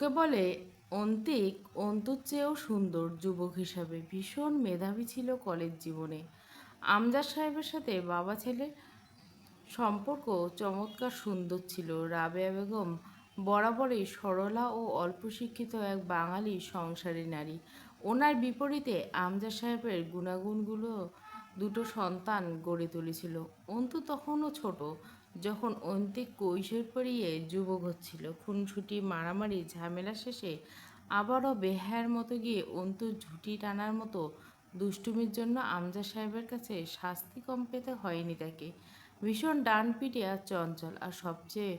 কে বলে অন্তিক অন্তুর চেয়েও সুন্দর যুবক হিসাবে ভীষণ মেধাবী ছিল কলেজ জীবনে। আমজাদ সাহেবের সাথে বাবা ছেলের সম্পর্ক চমৎকার সুন্দর ছিল। রাবেয়া বেগম বরাবরই সরলা ও অল্প শিক্ষিত এক বাঙালি সংসারী নারী। ওনার বিপরীতে আমজাদ সাহেবের গুণাগুণগুলো দুটো সন্তান গড়ে তুলেছিল। অন্তু তখনও ছোট, যখন অন্তিক কৈশোর পেরিয়ে যুবক হচ্ছিল। খুনসুটি, মারামারি, ঝামেলা শেষে আবারও বেহায়ার মতো গিয়ে অন্তুর ঝুঁটি টানার মতো দুষ্টুমির জন্য আমজাদ সাহেবের কাছে শাস্তি কম পেতে হয়নি তাকে। ভীষণ ডানপিটে আর চঞ্চল, আর সবচেয়ে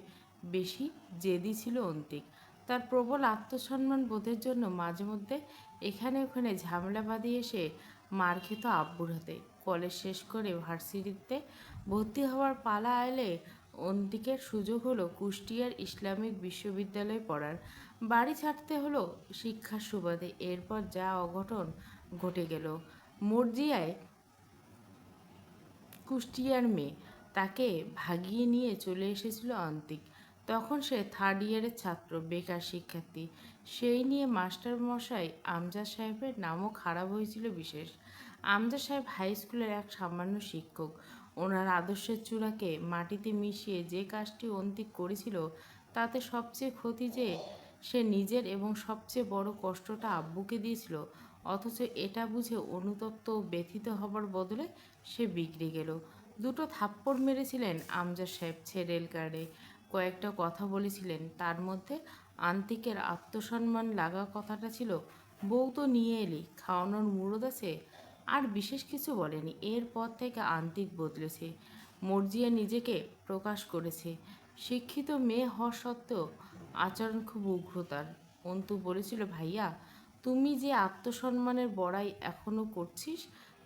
বেশি জেদি ছিল অন্তিক। তার প্রবল আত্মসম্মান বোধের জন্য মাঝে মধ্যে এখানে ওখানে ঝামেলা বাঁধিয়ে এসে মার খেত আব্বুর হাতে। কলেজ শেষ করে ভার্সিটিতে ভর্তি হওয়ার পালা এলে অন্তিকের সুযোগ হলো কুষ্টিয়ার ইসলামিক বিশ্ববিদ্যালয়ে পড়ার। বাড়ি ছাড়তে হলো শিক্ষার সুবাদে। এরপর যা অঘটন ঘটে গেল। মর্জিয়ায় কুষ্টিয়ার মেয়ে, তাকে ভাগিয়ে নিয়ে চলে এসেছিল অন্তিক। তখন সে থার্ড ইয়ারের ছাত্র, বেকার শিক্ষার্থী। সেই নিয়ে মাস্টার মশাই আমজাদ সাহেবের নামও খারাপ হয়েছিল বিশেষ। আমজাদ সাহেব হাই স্কুলের এক সামান্য শিক্ষক। ওনার আদর্শের চূড়াকে মাটিতে মিশিয়ে যে কাজটি অন্তিক করেছিল, তাতে সবচেয়ে ক্ষতি যে সে নিজের এবং সবচেয়ে বড় কষ্টটা আব্বুকে দিয়েছিল। অথচ এটা বুঝে অনুতপ্ত ও ব্যথিত হবার বদলে সে বিগড়ে গেল। দুটো থাপ্পড় মেরেছিলেন আমজাদ সাহেব ছেড়েল কার্ডে। কয়েকটা কথা বলেছিলেন, তার মধ্যে আন্তিকের আত্মসম্মান লাগা কথাটা ছিল, বউ তো নিয়ে এলি, খাওয়ানোর মুরদ আছে। আর বিশেষ কিছু বলেনি। এরপর থেকে আন্তিক বদলেছে। মর্জিয়া নিজেকে প্রকাশ করেছে। শিক্ষিত মেয়ে হওয়া সত্ত্বেও আচরণ খুব উগ্র তার। অন্তু বলেছিল, ভাইয়া, তুমি যে আত্মসম্মানের বড়াই এখনও করছিস,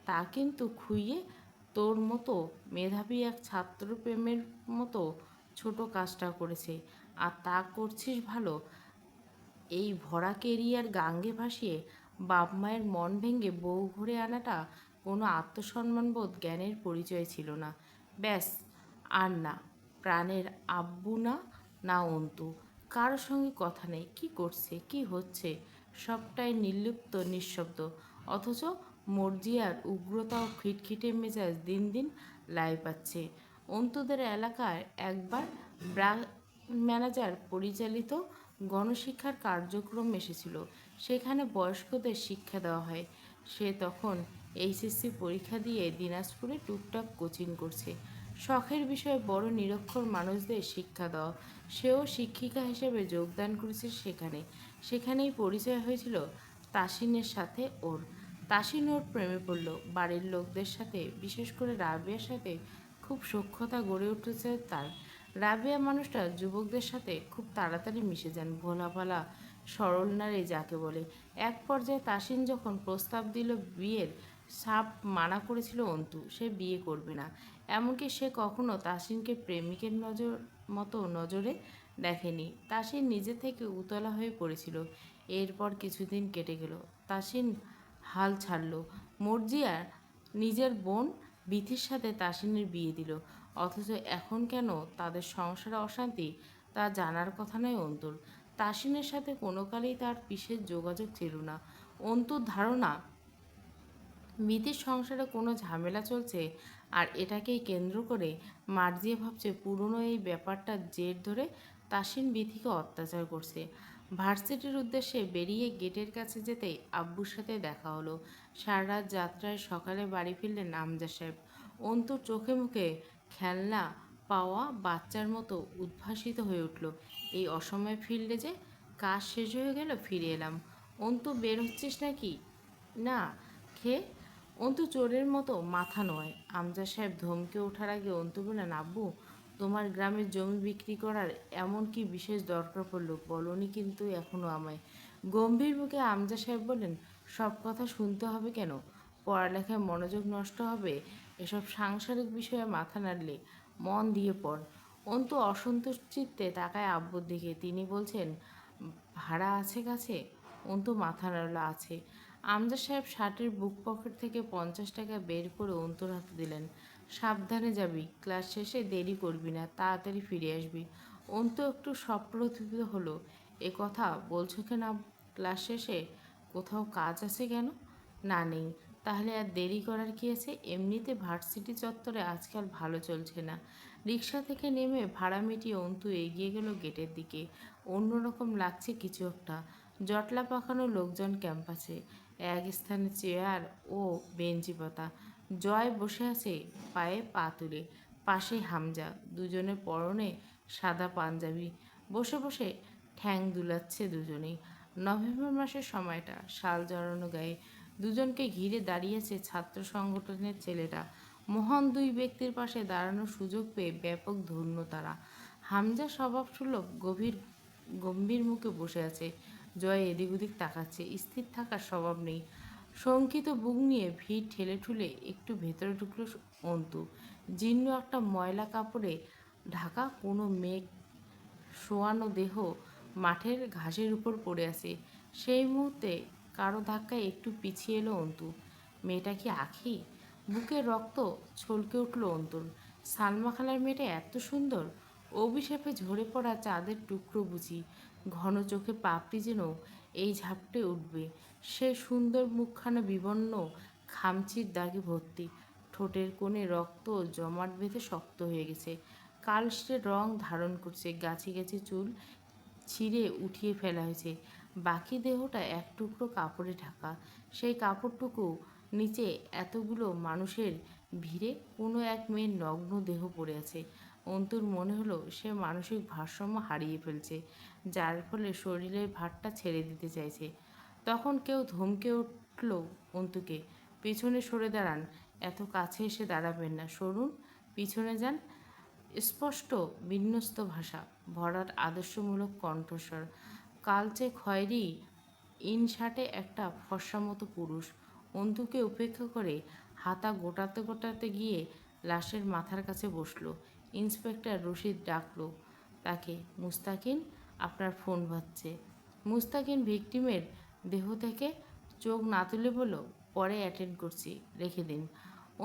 তা কিন্তু খুইয়ে তোর মতো মেধাবী এক ছাত্র প্রেমের মতো ছোট কাজটা করেছে। আর তা করছিস ভালো। এই ভরা কেরিয়ার গাঙ্গে ভাসিয়ে বাপ মায়ের মন ভেঙে বউ ঘরে আনাটা কোনো আত্মসম্মানবোধ জ্ঞানের পরিচয় ছিল না। ব্যাস। আর না প্রাণের আব্বু, না না অন্তু। কারোর সঙ্গে কথা নেই, কি করছে, কি হচ্ছে, সবটাই নির্লিপ্ত, নিঃশব্দ। অথচ মর্জিয়ার উগ্রতা ও খিটখিটে মেজাজ দিন দিন লাই পাচ্ছে। অন্তুদের এলাকায় একবার ম্যানেজার পরিচালিত গণশিক্ষার কার্যক্রম এসেছিল। সেখানে বয়স্কদের শিক্ষা দেওয়া হয়। সে তখন এইচএসসি পরীক্ষা দিয়ে দিনাজপুরে টুকটাক কোচিং করছে। শখের বিষয়ে বড় নিরক্ষর মানুষদের শিক্ষা দেওয়া। সেও শিক্ষিকা হিসেবে যোগদান করেছে সেখানে। সেখানেই পরিচয় হয়েছিল তাসিনের সাথে ওর। তাসিন ওর প্রেমে পড়ল। বাড়ির লোকদের সাথে, বিশেষ করে রাবেয়ার সাথে খুব সখ্যতা গড়ে উঠেছে তার। রাবেয়া মানুষটা যুবকদের সাথে খুব তাড়াতাড়ি মিশে যান, ভোলাভালা সরল নারী যাকে বলে। এক পর্যায়ে তাসিন যখন প্রস্তাব দিল বিয়ের, সাপ মানা করেছিল অন্তু, সে বিয়ে করবে না। এমনকি সে কখনো তাসিনকে প্রেমিকের নজরে দেখেনি। তাসিন নিজে থেকে উতলা হয়ে পড়েছিল। এরপর কিছুদিন কেটে গেল। তাসিন হাল ছাড়ল। মর্জিয়া নিজের বোন বিথির সাথে তাসিনের বিয়ে দিল। অথচ এখন কেন তাদের সংসারে অশান্তি, তা জানার কথা নয় অন্তুর। তাসিনের সাথে কোনো কালেই তার বিশেষ যোগাযোগ ছিল না। অন্তুর ধারণা, মিতির সংসারে কোনো ঝামেলা চলছে, আর এটাকেই কেন্দ্র করে মার্জিয়া ভাবছে পুরনো এই ব্যাপারটার জের ধরে তাসিন বিথিকে অত্যাচার করছে। ভার্সিটির উদ্দেশ্যে বেরিয়ে গেটের কাছে যেতেই আব্বুর সাথে দেখা হলো। সারা রাত যাত্রায় সকালে বাড়ি ফিরলেন আমজাদ সাহেব। অন্তুর চোখে মুখে খেলনা পাওয়া বাচ্চার মতো উদ্ভাসিত হয়ে উঠল। এই অসময়ে ফিরলে যে? কাজ শেষ হয়ে গেল, ফিরে এলাম। অন্তু, বের হচ্ছিস নাকি? না। খেয়ে? অন্তু চোরের মতো মাথা নয়। আমজাদ সাহেব ধমকে ওঠার আগে অন্তু বললেন, আব্বু, তোমার গ্রামের জমি বিক্রি করার এমন কি বিশেষ দরকার পড়ল? বলনি কিন্তু এখনও আমায়। গম্ভীর মুখে আমজাদ সাহেব বললেন, সব কথা শুনতে হবে কেন? পড়ালেখায় মনোযোগ নষ্ট হবে এসব সাংসারিক বিষয়ে মাথা নাড়লে। মন দিয়ে পড়। অন্তু অসন্তোষ চিত্তে তাকায় আব্বুর দিকে। তিনি বলছেন, ভাড়া আছে কাছে? অন্তু মাথা নাড়ল, আছে। আমজাদ সাহেব শার্টের বুক পকেট থেকে 50 টাকা বের করে অন্তুর হাতে দিলেন। সাবধানে যাবি, ক্লাস শেষে দেরি করবি না, তাড়াতাড়ি ফিরে আসবি। অন্তু একটু সপ্রতিভ হলো। এ কথা বলছো কেন? ক্লাস শেষে কোথাও কাজ আছে কেন? না, নেই। তাহলে আর দেরি করার কি আছে? এমনিতে ভার্সিটি চত্বরে আজকাল ভালো চলছে না। রিক্সা থেকে নেমে ভাড়া মিটিয়ে অন্তু এগিয়ে গেল গেটের দিকে। অন্যরকম লাগছে কিছু একটা। জটলা পাকানো লোকজন ক্যাম্পাসে, এক স্থানে চেয়ার ও বেঞ্চি পাতা। জয় বসে আছে পায়ে পা তুলে, পাশে হামজা, দুজনের পরনে সাদা পাঞ্জাবি। বসে বসে ঠ্যাং দুলাচ্ছে দুজনেই। নভেম্বর মাসের সময়টা, শাল জড়ানো গায়ে দুজনকে ঘিরে দাঁড়িয়েছে ছাত্র সংগঠনের ছেলেরা। মহান দুই ব্যক্তির পাশে দাঁড়ানোর সুযোগ পেয়ে ব্যাপক ধন্য তারা। হামজা স্বভাবসুলভ গম্ভীর মুখে বসে আছে। জয় এদিক ওদিক তাকাচ্ছে, স্থির থাকার স্বভাব নেই। শঙ্কিত বুক নিয়ে ভিড় ঠেলে ঠুলে একটু ভেতরে ঢুকলো অন্তু। জীর্ণ একটা ময়লা কাপড়ে ঢাকা কোনো মেঘ শোয়ানো দেহ মাঠের ঘাসের উপর পড়ে আছে। সেই মুহূর্তে কারো ধাক্কায় একটু পিছিয়ে এলো অন্তু। মেয়েটা কি আঁখি? বুকের রক্ত ছলকে উঠল অন্তুর। সালমা খালার মেয়েটা এত সুন্দর! অভিশাপে ঝরে পড়া চাঁদের টুকরো বুঝি। ঘন চোখে পাপড়ি যেন এই ঝাপটে উঠবে। সে সুন্দর মুখখানা বিবর্ণ, খামচির দাগে ভর্তি। ঠোঁটের কোণে রক্ত জমাট বেঁধে শক্ত হয়ে গেছে। কালচে রং ধারণ করছে, গাছি গাছি চুল ছিঁড়ে উঠিয়ে ফেলা হয়েছে। বাকি দেহটা এক টুকরো কাপড়ে ঢাকা। সেই কাপড়টুকু নিচে এতগুলো মানুষের ভিড়ে কোনো এক মেয়ের নগ্ন দেহ পড়ে আছে। অন্তুর মনে হলো সে মানসিক ভারসাম্য হারিয়ে ফেলছে, যার ফলে শরীরের ভারটা ছেড়ে দিতে চাইছে। তখন কেউ ধমকে উঠল অন্তুকে, পিছনে সরে দাঁড়ান, এত কাছে এসে দাঁড়াবেন না, সরুন, পিছনে যান। স্পষ্ট বিন্যস্ত ভাষা, ভরাট আদর্শমূলক কণ্ঠস্বর। কালচে খয়েরি ইনশার্টে একটা ফর্সা মতো পুরুষ অন্তুকে উপেক্ষা করে হাতা গোটাতে গোটাতে গিয়ে লাশের মাথার কাছে বসলো। ইন্সপেক্টর রশিদ ডাকলো তাকে, মুস্তাকিন, আপনার ফোন বাজছে। মুস্তাকিন ভিকটিমের দেহ থেকে চোখ না তুলে বলল, পরে অ্যাটেন্ড করছি, রেখে দিন।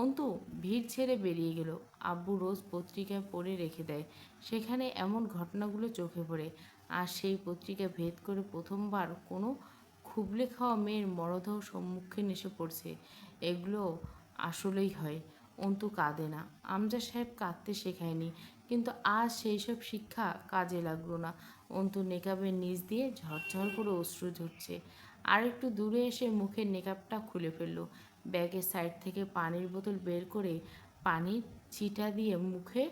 অন্তু ভিড় ছেড়ে বেরিয়ে গেল। আব্বু রোজ পত্রিকায় পড়ে রেখে দেয়, সেখানে এমন ঘটনাগুলো চোখে পড়ে। আর সেই পত্রিকা ভেদ করে প্রথমবার কোনো খুবলে খাওয়া মেয়ের মরদেহ সম্মুখীন এসে পড়ছে। এগুলো আসলেই হয়। অন্তু কাঁদে না, আমজা সাহেব কাঁদতে শেখায়নি, কিন্তু আজ সেই সব শিক্ষা কাজে লাগলো না। অন্তু নেকাবের নিচ দিয়ে ঝরঝর করে অশ্রু ঝরছে। আর একটু দূরে এসে মুখের নেকাবটা খুলে ফেললো। ব্যাগের সাইড থেকে পানির বোতল বের করে পানির ছিটা দিয়ে মুখে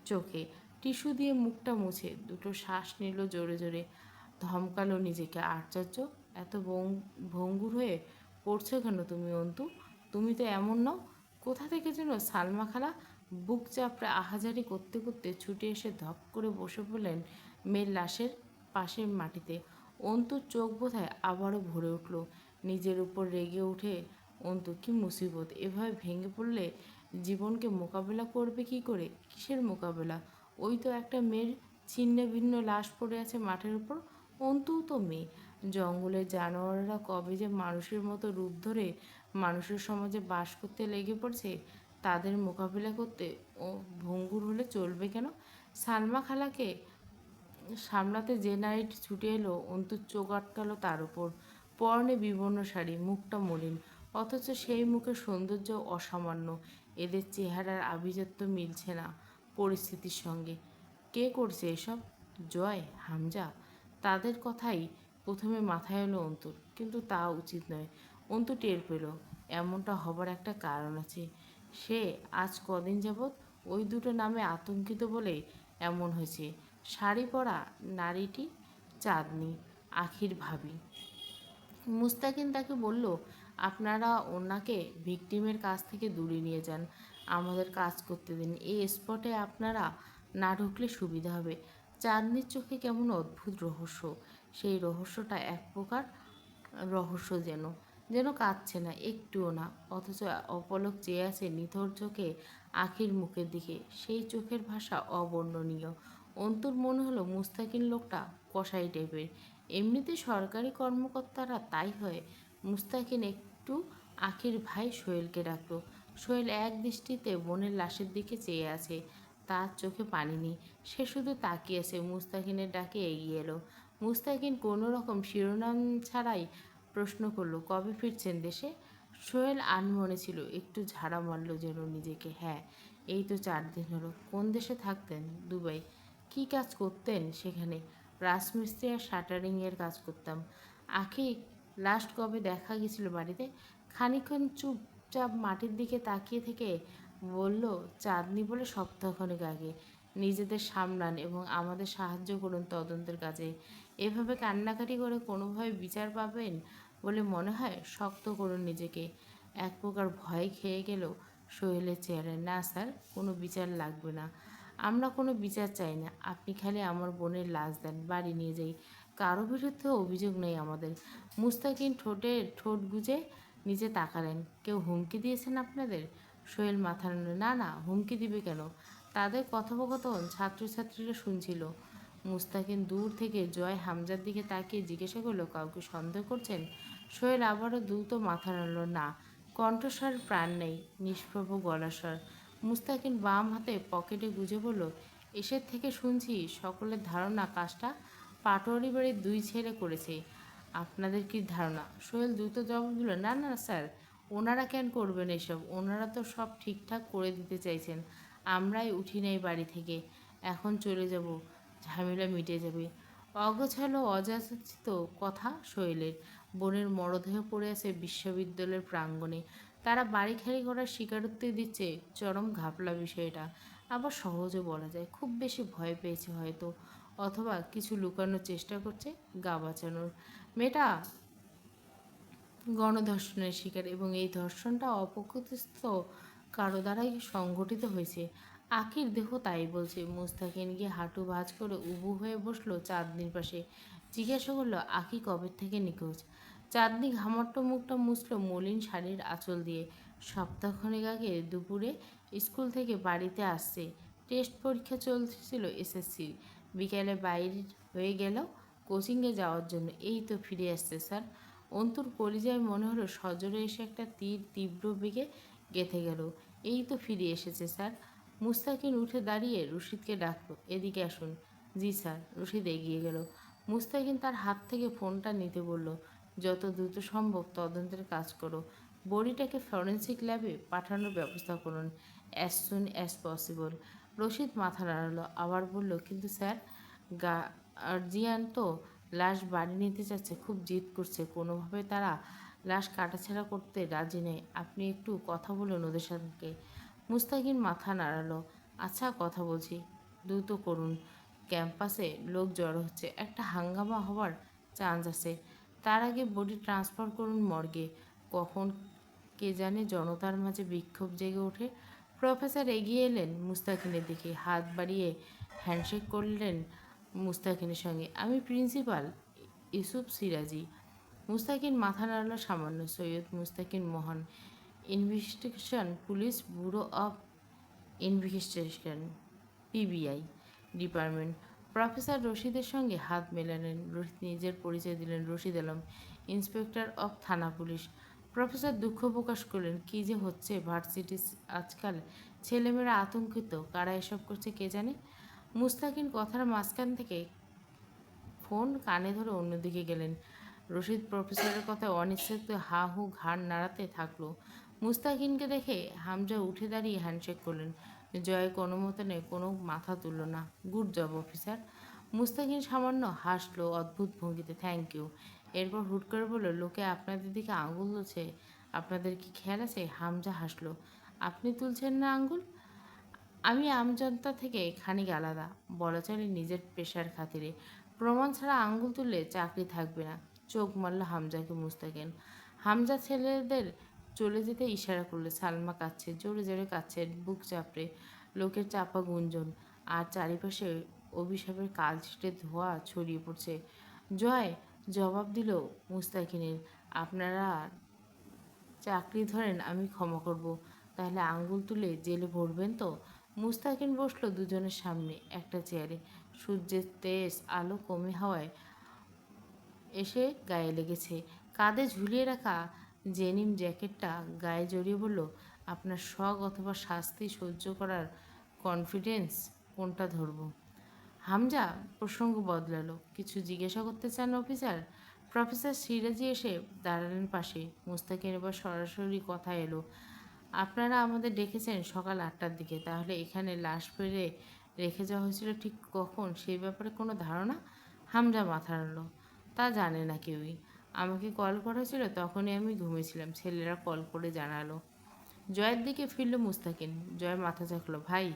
চোখে টিস্যু দিয়ে মুখটা মুছে দুটো শ্বাস নিল জোরে জোরে। ধমকালো নিজেকে, আশ্চর্য, এত ভঙ্গুর হয়ে পড়ছো কেন তুমি অন্তু? তুমি তো এমন নও। কোথা থেকে যেন সালমা খালা বুক চাপড়ে আহাজারি করতে করতে ছুটে এসে ধপ করে বসে পড়লেন মেয়ের লাশের পাশের মাটিতে। অন্তুর চোখ বোধহয় আবারও ভরে উঠল। নিজের উপর রেগে উঠে অন্তু, কি মুসিবত! এভাবে ভেঙে পড়লে জীবনকে মোকাবেলা করবে কি করে? কিসের মোকাবেলা? ওই তো একটা মেয়ের ছিন্ন ভিন্ন লাশ পড়ে আছে মাঠের উপর। অন্তুও তো মেয়ে। জঙ্গলের জানোয়াররা কবে যে মানুষের মতো রূপ ধরে মানুষের সমাজে বাস করতে লেগে পড়ছে, তাদের মোকাবিলা করতে ও ভঙ্গুর হলে চলবে কেন? সালমা খালাকে সামলাতে যে নারীটি ছুটে এলো, অন্তুর চোখ আটকালো তার উপর। পরনে বিবর্ণ শাড়ি, মুখটা মলিন, অথচ সেই মুখের সৌন্দর্য অসামান্য। এদের চেহারার আভিজাত্য মিলছে না পরিস্থিতির সঙ্গে। কে করছে এসব? জয়, হামজা? তাদের কথাই প্রথমে মাথায় এলো অন্তুর, কিন্তু তা উচিত নয়। অন্তু টের পেল এমনটা হবার একটা কারণ আছে। সে আজ কদিন যাবৎ ওই দুটো নামে আতঙ্কিত বলে এমন হয়েছে। শাড়ি পরা নারীটি চাঁদনি, আখির ভাবি। মুস্তাকিন তাকে বলল, আপনারা ওনাকে ভিকটিমের কাছ থেকে দূরে নিয়ে যান, আমাদের কাজ করতে দিন। এই স্পটে আপনারা না ঢুকলে সুবিধা হবে। চাঁদনির চোখে কেমন অদ্ভুত রহস্য। সেই রহস্যটা এক প্রকার রহস্য, যেন যেন কাঁদছে না, একটুও না, অথচ অপলক চেয়ে আছে নিথর চোখে আখির মুখের দিকে। সেই চোখের ভাষা অবর্ণনীয়। অন্তুর মনে হলো মুস্তাকিন লোকটা কসাই টাইপের। এমনিতে সরকারি কর্মকর্তারা তাই হয়। মুস্তাকিন একটু আখির ভাই সোহেলকে ডাকলো। সোহেল এক দৃষ্টিতে বোনের লাশের দিকে চেয়ে আছে। তার চোখে পানি নেই। সে শুধু তাকিয়ে আছে। মুস্তাকিনের ডাকে এগিয়ে এলো। মুস্তাকিন কোনো রকম শিরোনাম ছাড়াই প্রশ্ন করলো, কবে ফিরছেন দেশে? সোহেল আনমনে ছিল, একটু ঝাড়া মারল যেন নিজেকে। হ্যাঁ, এই তো 4 দিন হলো। কোন দেশে থাকতেন? দুবাই। কি কাজ করতেন সেখানে? রাজমিস্ত্রি আর শাটারিংয়ের কাজ করতাম। আখি লাস্ট কবে দেখা গেছিল বাড়িতে? খানিকক্ষণ চুপচাপ মাটির দিকে তাকিয়ে থেকে বলল, চাঁদনি বলে সপ্তাহখানেক আগে। নিজেদের সামলান এবং আমাদের সাহায্য করুন তদন্তের কাজে। এভাবে কান্নাকাটি করে কোনোভাবে বিচার পাবেন বলে মনে হয়? শক্ত করুন নিজেকে। এক প্রকার ভয় খেয়ে গেল সোহেলের চেহারায়। না স্যার, কোনো বিচার লাগবে না। আমরা কোনো বিচার চাই না। আপনি খালি আমার বোনের লাশ দেন, বাড়ি নিয়ে যাই। কারো বিরুদ্ধে অভিযোগ নেই আমাদের। মুস্তাকিন ঠোঁট গুজে নিচে তাকালেন। কেউ হুমকি দিয়েছেন আপনাদের? সোহেল মাথা নাড়ল। না না, হুমকি দিবে কেন? তাদের কথোপকথন ছাত্রছাত্রীরা শুনছিল। মুস্তাকিন দূর থেকে জয় হামজার দিকে তাকিয়ে জিজ্ঞাসা করলো, কাউকে সন্দেহ করছেন? সোহেল আবারও দ্রুত মাথা নাড়ল। না। কণ্ঠস্বর প্রাণ নেই, নিষ্প্রভ গলাস্বর। মুস্তাকিন বাম হাতে পকেটে গুজে বলল, এসের থেকে শুনছি সকলের ধারণা কাজটা পাটোয়ারি বাড়ির 2 ছেলে করেছে। আপনাদের কি ধারণা? সোহেল দ্রুত জবাব দিল, না না স্যার, ওনারা কেন করবেন এসব? ওনারা তো সব ঠিকঠাক করে দিতে চাইছেন। আমরাই উঠি নাই বাড়ি থেকে। এখন চলে যাব, ঝামেলা মিটে যাবে। অগোছালো অযাচিত কথা সোহেলের। বোনের মরদেহ পড়ে আছে বিশ্ববিদ্যালয়ের প্রাঙ্গণে। তারা বাড়ি খালি করার স্বীকারোক্তি দিচ্ছে। চরম ঘাপলা বিষয়টা। আবার সহজে বলা যায়, খুব বেশি ভয় পেয়েছে হয়তো, অথবা কিছু লুকানোর চেষ্টা করছে গা বাঁচানোর। মেয়েটা গণধর্ষণের শিকার এবং এই ধর্ষণটা অপকৃতস্থ কারো দ্বারাই সংঘটিত হয়েছে। আখির দেহ তাই বলছে। মুস্তাকিন গিয়ে হাঁটু ভাঁজ করে উবু হয়ে বসলো চাঁদনির পাশে। জিজ্ঞাসা করলো, আখি কবে থেকে নিখোঁজ? চাঁদনি ঘামট্ট মুখটা মুছল মলিন শাড়ির আঁচল দিয়ে। সপ্তাহখানেক আগে দুপুরে স্কুল থেকে বাড়িতে আসছে। টেস্ট পরীক্ষা চলছিল এসএসসির। বিকেলে বাইরে হয়ে গেল কোচিংয়ে যাওয়ার জন্য। এই তো ফিরে আসছে স্যার। অন্তুর কলিজায় মনে হলো সজোরে এসে একটা তীর তীব্র বেগে গেঁথে গেল। এই তো ফিরে এসেছে স্যার। মুস্তাকিন উঠে দাঁড়িয়ে রশিদকে ডাকলো, এদিকে আসুন। জি স্যার। রশিদ এগিয়ে গেল। মুস্তাকিন তার হাত থেকে ফোনটা নিতে বলল, যত দ্রুত সম্ভব তদন্তের কাজ করো। বডিটাকে ফরেন্সিক ল্যাবে পাঠানোর ব্যবস্থা করুন, as soon as possible. Rashid মাথা নাড়ালো, আবার বলল, কিন্তু স্যার, গার্জিয়ান তো লাশ বাড়ি নিতে চাচ্ছে, খুব জিদ করছে। কোনোভাবে তারা লাশ কাটাছেঁড়া করতে রাজি নেই। আপনি একটু কথা বলুন ওদের সঙ্গে। মুস্তাকিন মাথা নাড়ালো। আচ্ছা, কথা বলছি। দ্রুত করুন। ক্যাম্পাসে লোক জড়ো হচ্ছে, একটা হাঙ্গামা হওয়ার চান্স আছে। তার আগে বডি ট্রান্সফার করুন মর্গে। কখন কে জানে জনতার মাঝে বিক্ষোভ জেগে ওঠে। প্রফেসর এগিয়ে এলেন মুস্তাকিনের দিকে, হাত বাড়িয়ে হ্যান্ডশেক করলেন মুস্তাকিনের সঙ্গে। আমি প্রিন্সিপাল ইউসুফ সিরাজি। মুস্তাকিন মাথা নাড়ল সামান্য। Syed Mustakin Mohan, investigation police bureau of investigation, PBI department. Professor রশিদের সঙ্গে হাত মেলালেন। রশিদ নিজের পরিচয় দিলেন, Rashid Alam, inspector of thana police. Professor দুঃখ প্রকাশ করলেন, কী যে হচ্ছে ভার্সিটি আজকাল। ছেলেমেয়েরা আতঙ্কিত, কারা এসব করছে কে জানে। মুস্তাকিন কথার মাঝখান থেকে ফোন কানে ধরে অন্যদিকে গেলেন। রশিদ প্রফেসরের কথায় অনিচ্ছাকৃত হা হু ঘাড় নাড়াতে থাকলো। মুস্তাকিনকে দেখে হামজা উঠে দাঁড়িয়ে হ্যান্ডশেক করলেন। জয় কোনো মতনে কোনো মাথা তুলল না। Good job officer. মুস্তাকিন সামান্য হাসলো অদ্ভুত ভঙ্গিতে, থ্যাংক ইউ। এরপর হুট করে বলল, লোকে আপনাদের দিকে আঙুল তুলছে, আপনাদের কি খেয়াল আছে? হামজা হাসলো। আপনি তুলছেন না আঙুল? আমি আমজনতা থেকে খানিক আলাদা, বলা চলে নিজের পেশার খাতিরে। প্রমাণ ছাড়া আঙ্গুল তুললে চাকরি থাকবে না। চোখ মারল হামজাকে মুস্তাকিন। হামজা ছেলেদের চলে যেতে ইশারা করলে। সালমা কাঁদছে, জোরে জোরে কাঁদছে, বুক চাপড়ে। লোকের চাপা গুঞ্জন আর চারিপাশে অভিশাপের কালছিটে ধোঁয়া ছড়িয়ে পড়ছে। জয় জবাব দিল মুস্তাকিনের, আপনারা চাকরি ধরেন আমি ক্ষমা করব, তাহলে আঙ্গুল তুলে জেলে ভরবেন তো? মুস্তাকিন বসলো দুজনের সামনে একটা চেয়ারে। সূর্যের তেজ আলো কমে হওয়ায় এসে গায়ে লেগেছে। কাঁধে ঝুলিয়ে রাখা জেনিম জ্যাকেটটা গায়ে জড়িয়ে বলল, আপনার শখ অথবা শাস্তি সহ্য করার কনফিডেন্স, কোনটা ধরবো? হামজা প্রসঙ্গ বদলালো। কিছু জিজ্ঞাসা করতে চান অফিসার? প্রফেসর সিরাজি এসে দাঁড়ালেন পাশে। মুস্তাকিন এবার সরাসরি কথা এলো। আপনারা আমাদের ডেকেছেন সকাল 8টার দিকে, তাহলে এখানে লাশ ফেলে রেখে যাওয়া হয়েছিল ঠিক কখন সেই ব্যাপারে কোনো ধারণা? হামজা মাথা নাড়ল। তা জানে না কেউই। আমাকে কল করা হয়েছিল, তখনই আমি ঘুমিয়েছিলাম, ছেলেরা কল করে জানালো। জয়ের দিকে ফিরল মুস্তাকিন। জয় মাথা ঝাঁকলো। ভাই,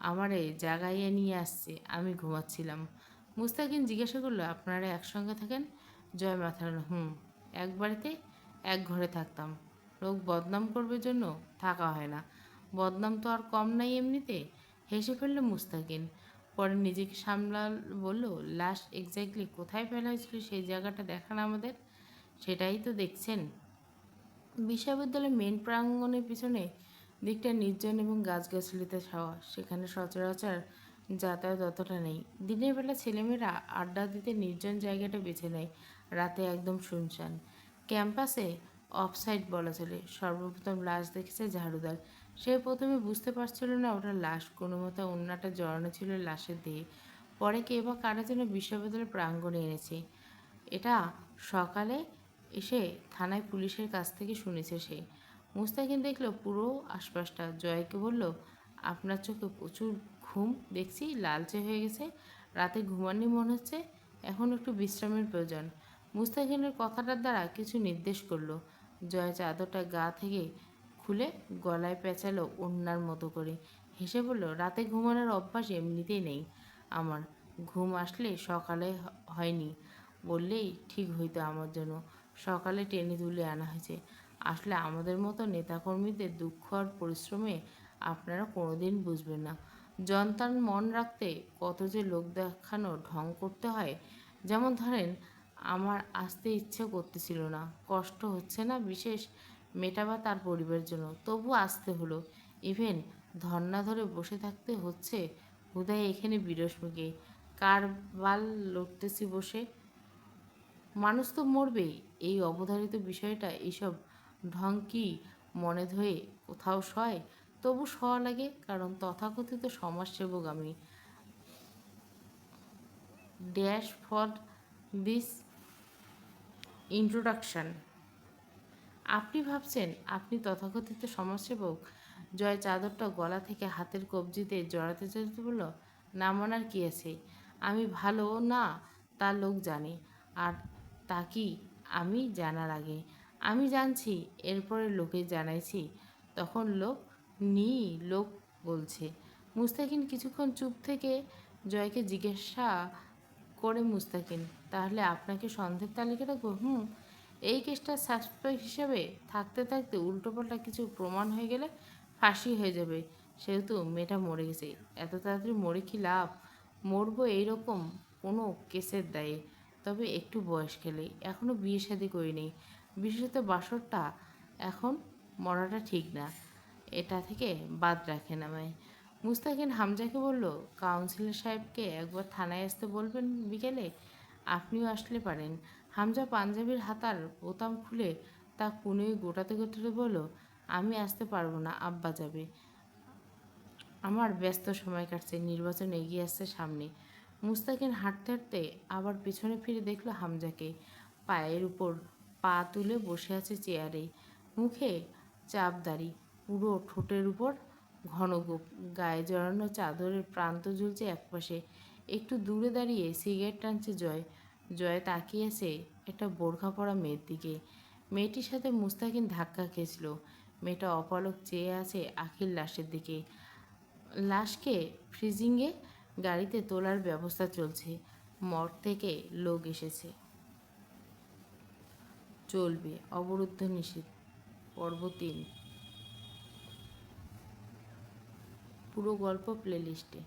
আমারে জাগাইয়া নিয়ে আসছে, আমি ঘুমাচ্ছিলাম। মুস্তাকিন জিজ্ঞাসা করলো, আপনারা একসঙ্গে থাকেন? জয় মাথা নাড়ল। হুম, এক বাড়িতে এক ঘরে থাকতাম। লোক বদনাম করবে জন্য থাকা হয় না। বদনাম তো আর কম নাই এমনিতে। হেসে ফেলল মুস্তাকিন। পরে নিজেকে সামলাল, বলল, লাশ এক্স্যাক্টলি কোথায় ফেলা হয়েছিল সেই জায়গাটা দেখান আমাদের। সেটাই তো দেখছেন। বিশ্ববিদ্যালয়ের মেন প্রাঙ্গণের পিছনে দিকটা নির্জন এবং গাছগাছালিতে ছাওয়া। সেখানে সচরাচর যাতায়াত অতটা নেই। দিনের বেলা ছেলেমেয়েরা আড্ডা দিতে নির্জন জায়গাটা বেছে নেয়, রাতে একদম শুনশান। ক্যাম্পাসে অফসাইড বলা চলে। সর্বপ্রথম লাশ দেখেছে ঝাড়ুদার। সে প্রথমে বুঝতে পারছিল না ওটা লাশ, কোনো মতো অন্যটা জড়ানো ছিল লাশের দেহে। পরে কে বা কারা যেন বিশ্ববিদ্যালয়ের প্রাঙ্গণে এনেছে এটা। সকালে এসে থানায় পুলিশের কাছ থেকে শুনেছে সে। মুস্তাকিন দেখল পুরো আশপাশটা। জয়কে বলল, আপনার চোখে প্রচুর ঘুম দেখছি, লালচে হয়ে গেছে। রাতে ঘুমাননি মনে হচ্ছে, এখন একটু বিশ্রামের প্রয়োজন। মুস্তাকিনের কথাটার দ্বারা কিছু নির্দেশ করলো। জয় চাদরটা গা থেকে খুলে গলায় পেঁচালো ওড়নার মতো করে। হেসে বলল, রাতে ঘুমানোর অভ্যাস এমনিতেই নেই আমার। ঘুম আসলে সকালে হয়নি বললেই ঠিক হইতো আমার জন্য। সকালে টেনে তুলে আনা হয়েছে। আসলে আমাদের মতো নেতাকর্মীদের দুঃখ আর পরিশ্রমে আপনারা কোনোদিন বুঝবেন না। জনতার মন রাখতে কত যে লোক দেখানো ঢং করতে হয়। যেমন ধরেন, আমার আসতে ইচ্ছে করতেছিল না, কষ্ট হচ্ছে না বিশেষ, মেয়েটা বা তার পরিবারের জন্য, তবু আসতে হলো। ইভেন ধর্না ধরে বসে থাকতে হচ্ছে হুদাই এখানে বিরসমুখে। কার বাল লড়তেছি বসে। মানুষ তো মরবেই, এই অবধারিত বিষয়টা, এইসব ঢং কি মনে ধরে কোথাও সয়? তবু সওয়া লাগে, কারণ তথাকথিত সমাজসেবক আমি। Dash for this introduction. আপনি ভাবছেন আপনি তথাকথিত সমাজসেবক? জয় চাদরটা গলা থেকে হাতের কবজিতে জড়াতে জড়াতে বলল, না মানার কি আছে? আমি ভালো না তা লোক জানে। আর তা কি আমি জানার আগে? আমি জানছি, এরপরে লোকে জানাইছি, তখন লোক বলছে। মুস্তাকিন কিছুক্ষণ চুপ থেকে জয়কে জিজ্ঞাসা করে, মুস্তাকিন, তাহলে আপনাকে সন্দেহের তালিকা রাখবো? হুম। এই কেসটা সাসপেক্ট হিসেবে থাকতে থাকতে উল্টোপাল্টা কিছু প্রমাণ হয়ে গেলে ফাঁসি হয়ে যাবে। সেহেতু মেয়েটা মরে গেছে, এত তাড়াতাড়ি মরে কি লাভ? মরবো এইরকম কোনো কেসের দায়ে, তবে একটু বয়স গেলে। এখনও বিয়ে শাদি করিনি, বিশেষত বাসরটা। এখন মরাটা ঠিক না, এটা থেকে বাদ রাখেন আমায়। মুস্তাকিন হামজাকে বলল, কাউন্সিলর সাহেবকে একবার থানায় আসতে বলবেন বিকেলে। আপনিও আসলে পারেন। হামজা পাঞ্জাবির হাতার বোতাম খুলে তা কুনুই গোটাতে গোটাতে বলল, আমি আসতে পারবো না, আব্বা যাবে। আমার ব্যস্ত সময় কাটছে, নির্বাচন এগিয়ে আসছে সামনে। মুস্তাকিন হাঁটতে হাঁটতে আবার পেছনে ফিরে দেখল হামজাকে। পায়ের উপর পা তুলে বসে আছে চেয়ারে, মুখে চাপ দাড়ি, পুরো ঠোঁটের উপর ঘন গোঁফ, গায়ে জড়ানো চাদরের প্রান্ত ঝুলছে একপাশে। একটু দূরে দাঁড়িয়ে সিগারেট টানছে জয়। জয় তাকিয়েছে একটা বোরখা পরা মেয়ের দিকে। মেয়েটির সাথে মুস্তাকিন ধাক্কা খেয়েছিল। মেয়েটা অপলক চেয়ে আছে আখির লাশের দিকে। লাশকে ফ্রিজিংয়ে গাড়িতে তোলার ব্যবস্থা চলছে। মর্গ থেকে লোক এসেছে। চলবে অবরুদ্ধ নিষেধ, পর্ব 3। পুরো গল্প প্লেলিস্টে।